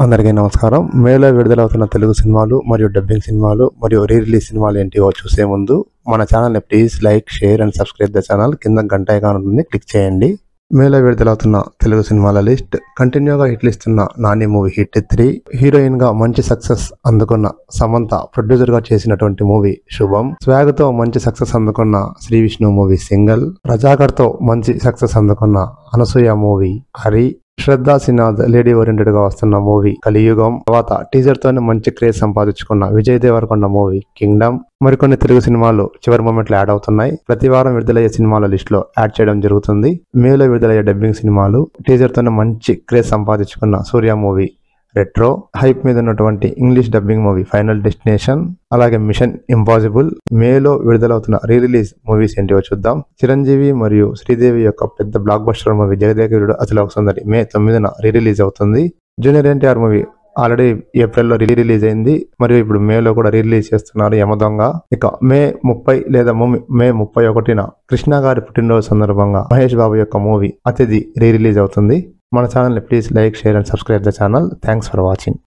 అందరికీ నమస్కారం. మేలో విడుదలవుతున్న తెలుగు సినిమాలు మరియు డబ్బింగ్ సినిమాలు మరియు రీ రిలీజ్ సినిమాలు ఏంటివో చూసే ముందు మన ఛానల్ని please like, share and subscribe the channel. కింద గంట ఐకాన్ ఉంటుంది, క్లిక్ చేయండి. మేలో విడుదలవుతున్న తెలుగు సినిమాల లిస్ట్. కంటిన్యూగా హిట్లు ఇస్తున్న నాని మూవీ హిట్ 3. హీరోయిన్ గా మంచి సక్సెస్ అందుకున్న సమంత ప్రొడ్యూసర్ గా చేసినటువంటి మూవీ శుభం. స్వాగ్ తో మంచి సక్సెస్ అందుకున్న శ్రీ విష్ణు మూవీ సింగల్. రజాకర్ తో మంచి సక్సెస్ అందుకున్న అనసూయ మూవీ హరి. శ్రద్ధా సిన్హా లేడీ ఓరియంటెడ్ గా వస్తున్న మూవీ కలియుగం. తర్వాత టీజర్ తోనే మంచి క్రేజ్ సంపాదించుకున్న విజయ్ దేవరకొండ మూవీ కింగ్డమ్. మరికొన్ని తెలుగు సినిమాలు చివరి మూమెంట్లో యాడ్ అవుతున్నాయి. ప్రతి వారం విడుదలయ్యే సినిమాల లిస్ట్ లో యాడ్ చేయడం జరుగుతుంది. మేలో విడుదలయ్యే డబ్బింగ్ సినిమాలు. టీజర్ తోనే మంచి క్రేజ్ సంపాదించుకున్న సూర్య మూవీ రెట్రో. హైప్ మీద ఉన్నటువంటి English dubbing movie final destination. అలాగే మిషన్ ఇంపాసిబుల్. మేలో విడుదలవుతున్న రీ రిలీజ్ మూవీస్ ఏంటివో చూద్దాం. చిరంజీవి మరియు శ్రీదేవి యొక్క పెద్ద block buster movie Jagadekaveerudu Athiloka Sundari మే 9న రీ రిలీజ్ అవుతుంది. జూనియర్ ఎన్టీఆర్ మూవీ ఆల్రెడీ ఏప్రిల్లో రీ రిలీజ్ అయింది మరియు ఇప్పుడు మేలో కూడా రీ రిలీజ్ చేస్తున్నారు యమదొంగ. ఇక మే 30 లేదా మే 31న కృష్ణ గారి పుట్టినరోజు సందర్భంగా మహేష్ బాబు యొక్క మూవీ అతిథి రీ రిలీజ్ అవుతుంది. మన ఛానల్ని please like, share and subscribe the channel. Thanks for watching.